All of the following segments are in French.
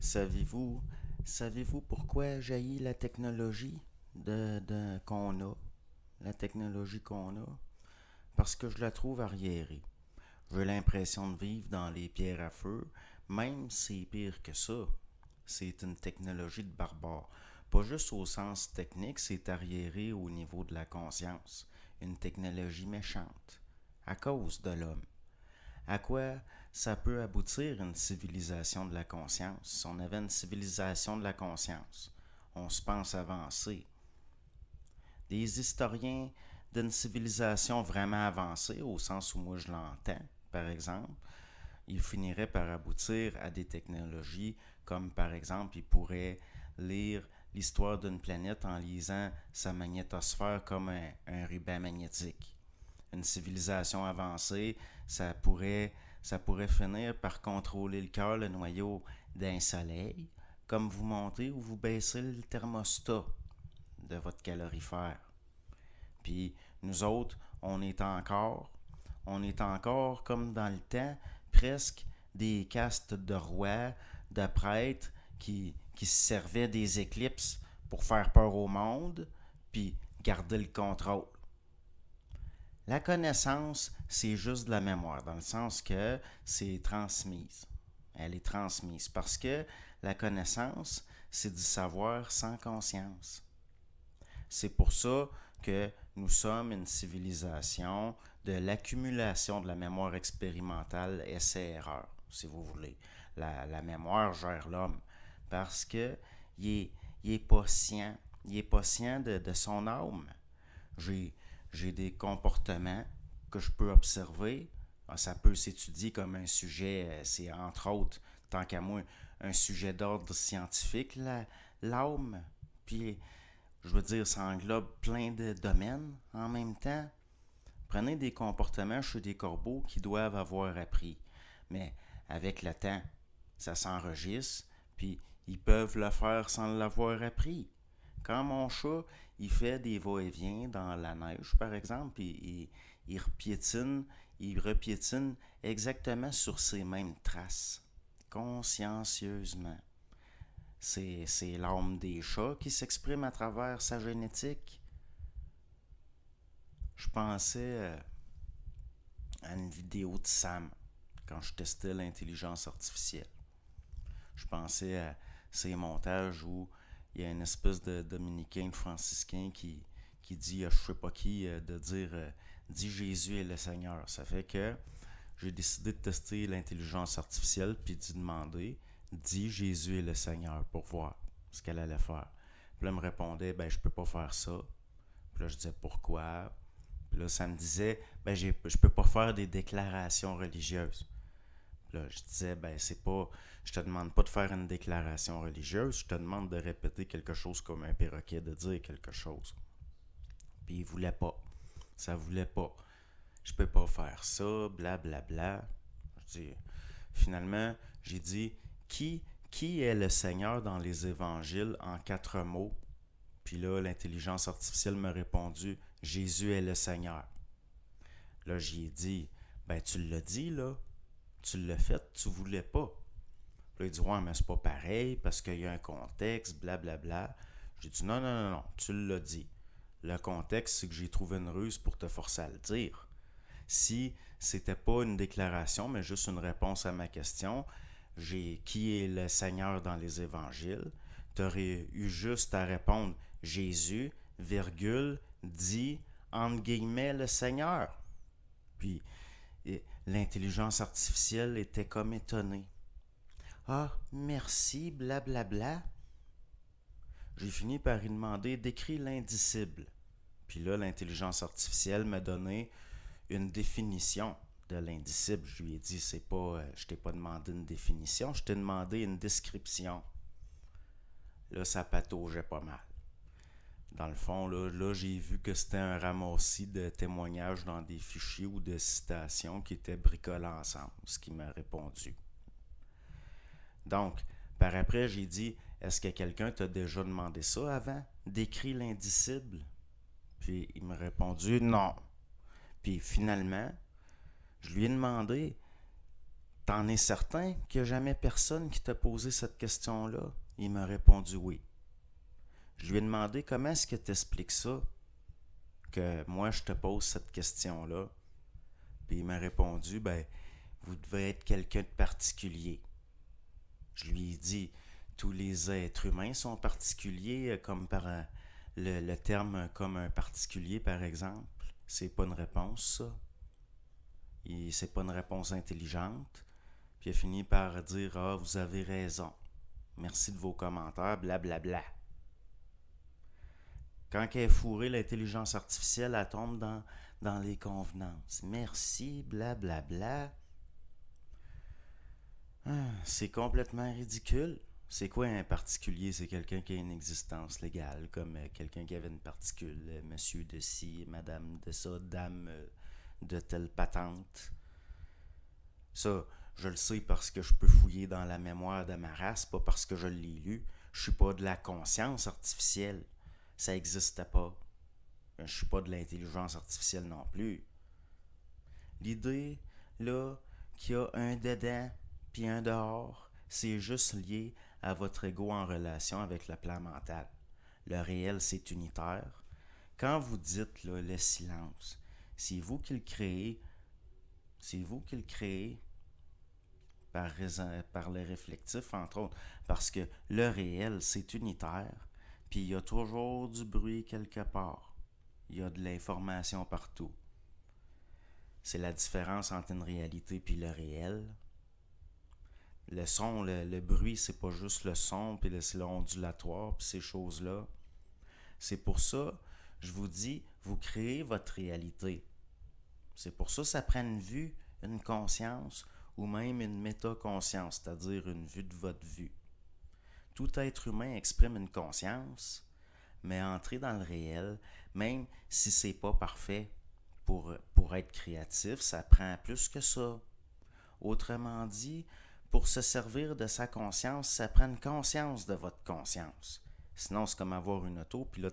Savez-vous, savez-vous pourquoi jaillit la technologie qu'on a? La technologie qu'on a? Parce que je la trouve arriérée. J'ai l'impression de vivre dans les pierres à feu, même c'est pire que ça. C'est une technologie de barbare. Pas juste au sens technique, c'est arriéré au niveau de la conscience. Une technologie méchante. À cause de l'homme. À quoi ça peut aboutir une civilisation de la conscience? Si on avait une civilisation de la conscience, on se pense avancé. Des historiens d'une civilisation vraiment avancée, au sens où moi je l'entends, par exemple, ils finiraient par aboutir à des technologies comme par exemple ils pourraient lire l'histoire d'une planète en lisant sa magnétosphère comme un ruban magnétique. Une civilisation avancée, ça pourrait finir par contrôler le cœur, le noyau d'un soleil, comme vous montez ou vous baissez le thermostat de votre calorifère. Puis nous autres, on est encore comme dans le temps, presque des castes de rois, de prêtres qui se servaient des éclipses pour faire peur au monde, puis garder le contrôle. La connaissance, c'est juste de la mémoire, dans le sens que c'est transmise. Elle est transmise parce que la connaissance, c'est du savoir sans conscience. C'est pour ça que nous sommes une civilisation de l'accumulation de la mémoire expérimentale essai-erreur, si vous voulez. La mémoire gère l'homme parce que il est pas scient. Il est pas scient de son âme. J'ai, j'ai des comportements que je peux observer. Ça peut s'étudier comme un sujet, c'est entre autres, tant qu'à moi, un sujet d'ordre scientifique, l'âme. Puis, je veux dire, ça englobe plein de domaines en même temps. Prenez des comportements chez des corbeaux qui doivent avoir appris. Mais avec le temps, ça s'enregistre, puis ils peuvent le faire sans l'avoir appris. Quand mon chat, il fait des va-et-vient dans la neige, par exemple, il repiétine exactement sur ces mêmes traces, consciencieusement. C'est l'âme des chats qui s'exprime à travers sa génétique. Je pensais à une vidéo de Sam quand je testais l'intelligence artificielle. Je pensais à ces montages où il y a une espèce de dominicain, de franciscain qui dit à je sais pas qui de dire dis Jésus est le Seigneur. Ça fait que j'ai décidé de tester l'intelligence artificielle puis d'y demander dis Jésus est le Seigneur pour voir ce qu'elle allait faire. Puis là, elle me répondait ben je peux pas faire ça. Puis là, je disais pourquoi. Puis là, ça me disait ben je peux pas faire des déclarations religieuses. Là, je disais, ben, c'est pas. Je te demande pas de faire une déclaration religieuse, je te demande de répéter quelque chose comme un perroquet, de dire quelque chose. Puis il voulait pas. Ça voulait pas. Je peux pas faire ça, blablabla. Bla, bla. Je dis, finalement, j'ai dit, qui est le Seigneur dans les évangiles en 4 mots? Puis là, l'intelligence artificielle m'a répondu, Jésus est le Seigneur. Là, j'y ai dit, ben, tu l'as dit, là. Tu l'as fait, tu voulais pas. Puis là, il dit, ouais, mais c'est pas pareil parce qu'il y a un contexte, blablabla. J'ai dit, non, non, non, non, tu l'as dit. Le contexte, c'est que j'ai trouvé une ruse pour te forcer à le dire. Si c'était pas une déclaration, mais juste une réponse à ma question, qui est le Seigneur dans les évangiles, tu aurais eu juste à répondre Jésus, virgule, dit, entre guillemets, le Seigneur. Puis, l'intelligence artificielle était comme étonnée. Ah, merci, blablabla. Bla, bla. J'ai fini par lui demander d'écrire l'indicible. Puis là, l'intelligence artificielle m'a donné une définition de l'indicible. Je lui ai dit, c'est pas, je t'ai pas demandé une définition, je t'ai demandé une description. Là, ça pataugeait pas mal. Dans le fond, là j'ai vu que c'était un ramassis de témoignages dans des fichiers ou de citations qui étaient bricolés ensemble, ce qui m'a répondu. Donc, par après, j'ai dit, est-ce que quelqu'un t'a déjà demandé ça avant? Décris l'indicible. Puis il m'a répondu non. Puis finalement, je lui ai demandé, T'en es certain qu'il n'y a jamais personne qui t'a posé cette question-là? Il m'a répondu oui. Je lui ai demandé comment est-ce que tu expliques ça, que moi je te pose cette question-là. Puis il m'a répondu, ben, vous devez être quelqu'un de particulier. Je lui ai dit, tous les êtres humains sont particuliers, comme par le terme comme un particulier, par exemple. C'est pas une réponse, ça. C'est pas une réponse intelligente. Puis il a fini par dire, ah, vous avez raison. Merci de vos commentaires, blablabla. Quand elle est fourrée, l'intelligence artificielle, elle tombe dans les convenances. Merci, blablabla. C'est complètement ridicule. C'est quoi un particulier? C'est quelqu'un qui a une existence légale, comme quelqu'un qui avait une particule, monsieur de ci, madame de ça, dame de telle patente. Ça, je le sais parce que je peux fouiller dans la mémoire de ma race, pas parce que je l'ai lu. Je suis pas de la conscience artificielle. Ça n'existe pas. Je suis pas de l'intelligence artificielle non plus. L'idée, là, qu'il y a un dedans puis un dehors, c'est juste lié à votre ego en relation avec le plan mental. Le réel, c'est unitaire. Quand vous dites là, le silence, c'est vous qui le créez. C'est vous qui le créez par le réflectif, entre autres. Parce que le réel, c'est unitaire. Puis il y a toujours du bruit quelque part. Il y a de l'information partout. C'est la différence entre une réalité et le réel. Le son, le bruit, c'est pas juste le son, puis c'est l'ondulatoire, puis ces choses-là. C'est pour ça, je vous dis, vous créez votre réalité. C'est pour ça que ça prend une vue, une conscience, ou même une métaconscience, c'est-à-dire une vue de votre vue. Tout être humain exprime une conscience, mais entrer dans le réel, même si c'est pas parfait pour être créatif, ça prend plus que ça. Autrement dit, pour se servir de sa conscience, ça prend une conscience de votre conscience. Sinon, c'est comme avoir une auto, puis là,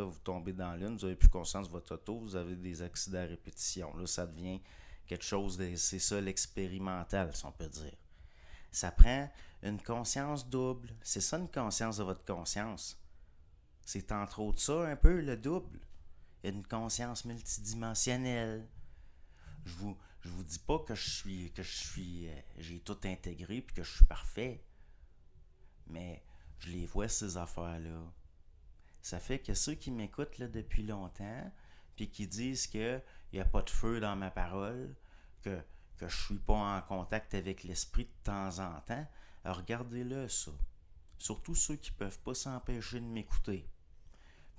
vous tombez dans l'une, vous n'avez plus conscience de votre auto, vous avez des accidents à répétition. Là, ça devient quelque chose de... C'est ça l'expérimental, si on peut dire. Ça prend une conscience double. C'est ça, une conscience de votre conscience. C'est entre autres ça, un peu, le double. Une conscience multidimensionnelle. Je vous dis pas que j'ai tout intégré puis que je suis parfait. Mais je les vois, ces affaires-là. Ça fait que ceux qui m'écoutent là, depuis longtemps, puis qui disent qu'il n'y a pas de feu dans ma parole, que je suis pas en contact avec l'esprit de temps en temps, regardez-le ça. Surtout ceux qui peuvent pas s'empêcher de m'écouter.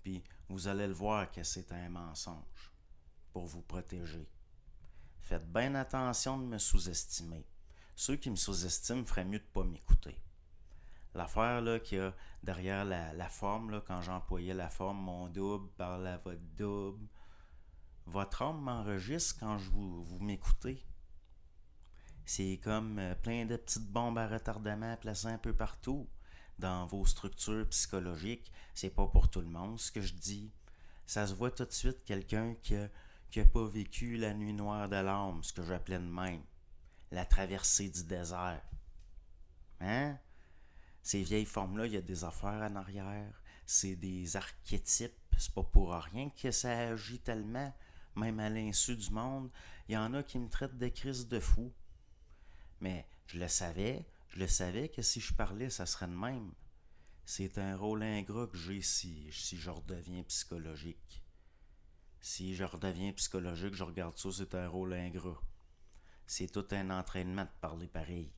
Puis vous allez le voir que c'est un mensonge pour vous protéger. Faites bien attention de me sous-estimer. Ceux qui me sous-estiment feraient mieux de ne pas m'écouter. L'affaire là, qu'il y a derrière la forme, là, quand j'employais la forme, mon double parle à votre double. Votre âme m'enregistre quand vous m'écoutez. C'est comme plein de petites bombes à retardement placées un peu partout dans vos structures psychologiques. C'est pas pour tout le monde ce que je dis. Ça se voit tout de suite quelqu'un qui a pas vécu la nuit noire de l'âme, ce que j'appelais de même. La traversée du désert. Hein? Ces vieilles formes-là, il y a des affaires en arrière. C'est des archétypes. C'est pas pour rien que ça agit tellement. Même à l'insu du monde, il y en a qui me traitent de crise de fou. Mais je le savais que si je parlais, ça serait de même. C'est un rôle ingrat que j'ai si je redeviens psychologique. Si je redeviens psychologique, je regarde ça, c'est un rôle ingrat. C'est tout un entraînement de parler pareil.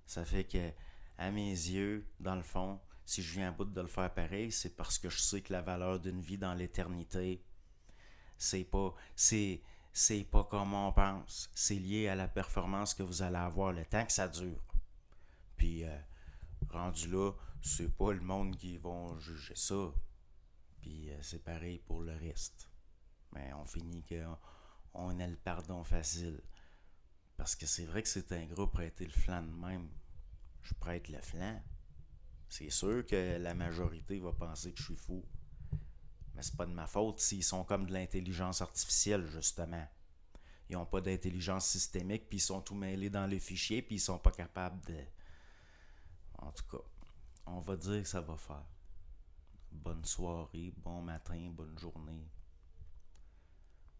Ça fait que, à mes yeux, dans le fond, si je viens à bout de le faire pareil, c'est parce que je sais que la valeur d'une vie dans l'éternité, c'est pas comme on pense. C'est lié à la performance que vous allez avoir le temps que ça dure. Puis, rendu là, c'est pas le monde qui vont juger ça. Puis, c'est pareil pour le reste. Mais on finit qu'on ait le pardon facile. Parce que c'est vrai que c'est ingrat prêter le flanc de même. Je prête le flanc. C'est sûr que la majorité va penser que je suis fou. Mais c'est pas de ma faute s'ils sont comme de l'intelligence artificielle, justement. ils n'ont pas d'intelligence systémique, puis ils sont tout mêlés dans le fichier, puis ils sont pas capables de... En tout cas, on va dire que ça va faire. Bonne soirée, bon matin, bonne journée.